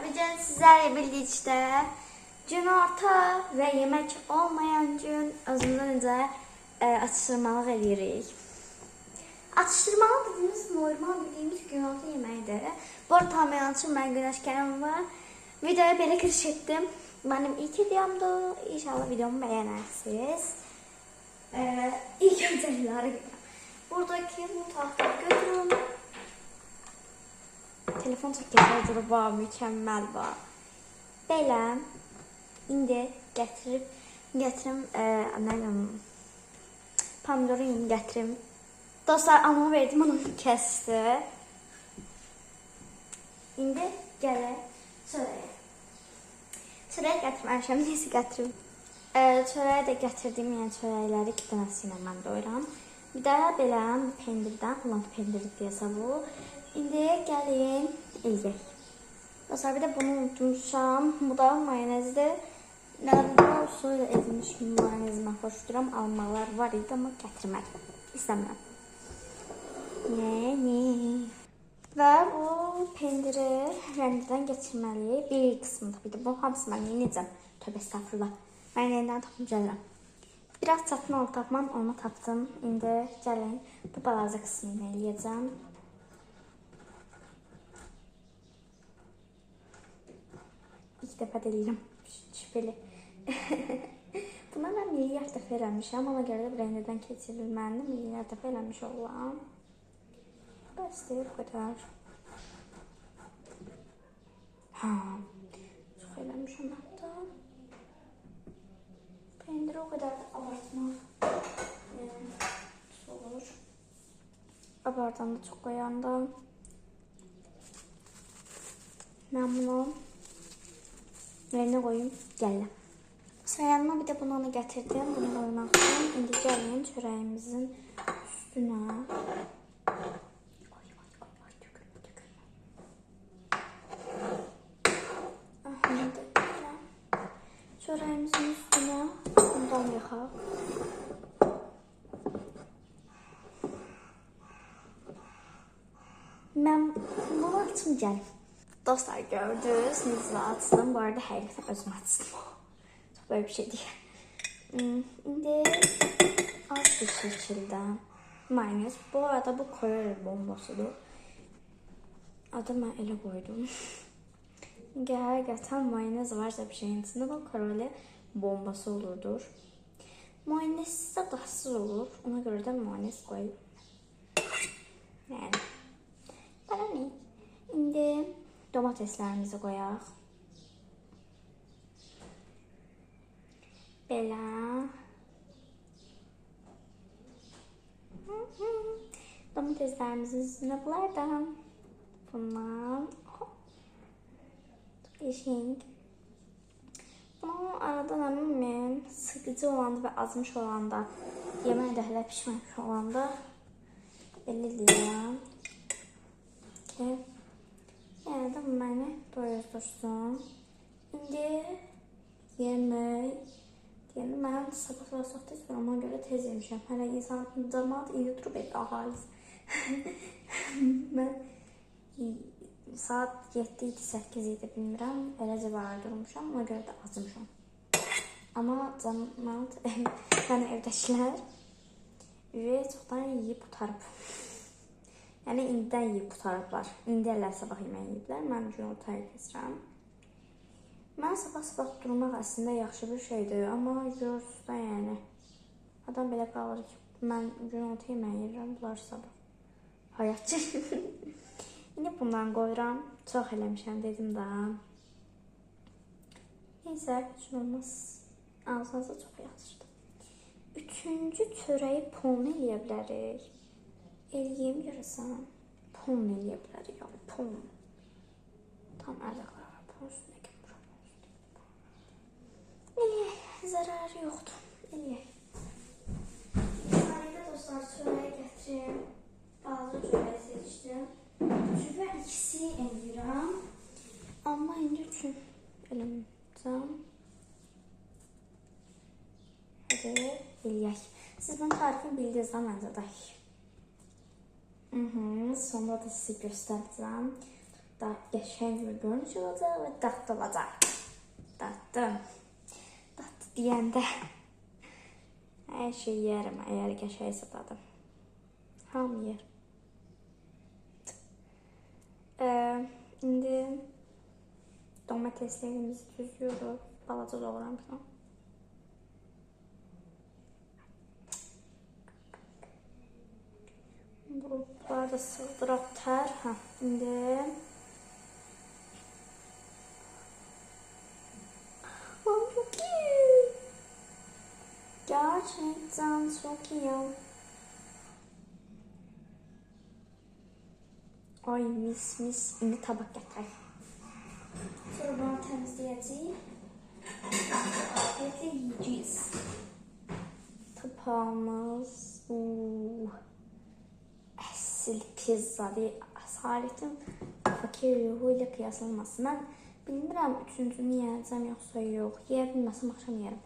bugün sizlerle birlikte günorta ve yemek olmayan gün özümüzden önce atıştırmalık edirik. Atıştırmalık dediğimiz normal bildiğimiz günorta yemeğidir. Bu arada tamamen açım, ben Güneş Kerem var. Videoya belə giriş ettim. Benim ilk videomdu. İnşallah videomu beğenirsiniz. İlk öncelikleri gidelim. Buradaki bu tahtayı götürün. Telefon çok güzel var, mükemmel var. Belə, indi gətirim, pomidoru indi gətirim. Dostlar, anamı verdim, anamı kəsdi. İndi gələk çörəyə. Çörəyə gətirməmişəm, neyse gətirim. Çörəyə də gətirdiyim yəni çörəkləri 2 dənəsi ilə mən doyuram. Bir də belə pendirdən, Holland pendiri deyəsə bu. İndi gəlin eləyək. Dostlar, bir də bunu unutmuşam. Bu da mayonezdir. Nələr suyla edilmiş mayonezi mən xoşduram. Almalar var idi, amma gətirmədim. İstəmirəm. Və bu pendiri rəndidən geçirməliyik. Bir qismini tabii ki. Bu hamısı mən yenəcəm. Tövbə estağfurullah. Mən yenidən tapım gəlirəm. Biraz çatın ol tapmam, onu tapdım. İndi gəlin bu balaca qismini eləyəcəm. İlk dəfə deyirəm, şübhəli. Buna mən milyard dəfə eləmişəm, ona görə də rəndidən keçirilməni milyard dəfə eləmiş olam. Bəs deyil, bu qədər. Çox eləmişəm hətta. Pendiri o qədər abartmaq olur. Abartan da çox qoyanda. Mən bunu yerine koyayım, gələm. Yanıma bir de bunu gətirdim. Bunu koymaq üçün. İndi gəlin çörəyimizin üstünə. Çörəyimizin üstünə bundan yaxaq. Mən bunu açım gəlim. Dostlar, gördünüz, necə açdım. Bu arada həqiqətən özüm açdım. Çok böyle bir şey değil. İndi az bir şekilde mayonez. Bu arada bu Kore bombasıdır. Adı mən elə koydum. İndi həqiqətən mayonez varsa bir şeyin içində bu Kore bombası olurdur. Mayonezsiz də dadsız olur. Ona görə də mayonez koyayım. Yəni. Bana ne? İndi domateslerimizi koyaq. Belə. Domateslerimizin üstüne bunlardan. Değişik. Bunu aradan əminmiyim. Sıkıcı olanda ve azmış olanda, yeməyi də hələ pişməmiş olanda belə deyirəm ki, yəni də məni doyurdursun. İndi yemək deyəndə mən sabah saat istiyorum, ona görə tez yemişəm. Hələ insan cəmaat YouTube et ahalisi. Mən saat 7 idi, 8 idi bilmirəm. Eləcə var durmuşam, ona görə də acımışam. Amma cəmaat, yəni evdəkilər çoxdan yiyib qutarıb. Yəni indidən yiyib qutarıblar. İndi elə sabah yemək yiyiblər. Mən günortaya keçirəm. Mən sabah durmaq əslində yaxşı bir şeydir, amma görürsən yəni. Adam belə qalır ki, mən günorta yemək yiyirəm, bunlar sabah. Hayatçı. İndi bundan qoyuram. Çox eləmişəm dedim də. Neysə, heç olmaz. Ağzınıza çox yaxşıdır. Üçüncü çörəyi pon eləyə bilərik. Eləyim görəsən. Pon eləyə bilərik. Pon. Tam ərzaqlar var. Pon üstündə. Zararı yoktur. Eləyək. Ayrıca dostlar, çörəyə gətirim. Bazı çörəyi seçdim. Çünki mən ikisi eləyirəm. Amma indi üçün eləməyəcəm. Hadi eləyək. Siz bunun tarifini bildiniz də məncə də. Sonra da sizi göstərəcəm. da qəşəng bir görünüş olacaq və dadlı olacaq. Dadlı. Dadlı deyəndə hər şey yerim, əgər qəşəngsə dadım. Hamı yer. İndi domateslerimizi düzüyoruz. Balaca doğramışam. Bunları da sığdıraq tər. İndi çok iyi. Gerçekten çok iyi. Ay mis mis. İndi tabak gətirək. Sonra bunu təmizləyəcəyik. Afiyetle yiyeceğiz. Tabağımız. Əsil pizzadır. Asalətin fakir ruhuyla kıyaslanması. Mən bilmirəm üçüncünü yiyəcəm yoxsa yox. Yeyə bilməsəm axşam yerim.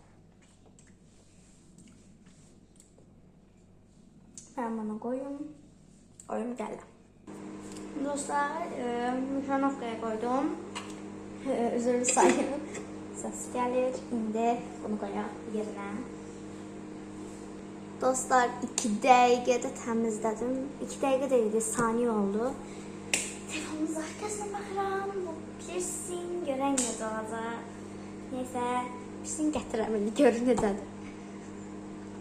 Ben bunu koyayım. Koyayım gəldim. Dostlar, mikronovkaya koydum. Üzrlü sayın. Ses gəlir. İndi bunu koyaq yerinə. Dostlar 2 dəqiqədə təmizlədim. 2 dəqiqə deyildi, saniyə oldu. Telefonumuz arkasına baxıram. Bu piercing görən necə olacaq. Neysə, piercing gətirəm indi görün necədir.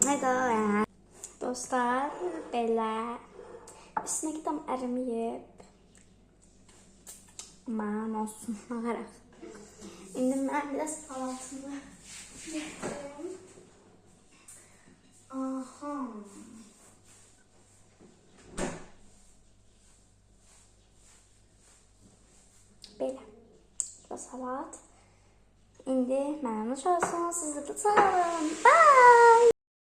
Nədə? Dostlar, belə üstündəki tam ərimiyib. Aman olsun, ağaraq. İndi mən biraz altını gətirim. Aha. Belə. Bu salat. İndi mənim olsun, sizi tutalım. Bye.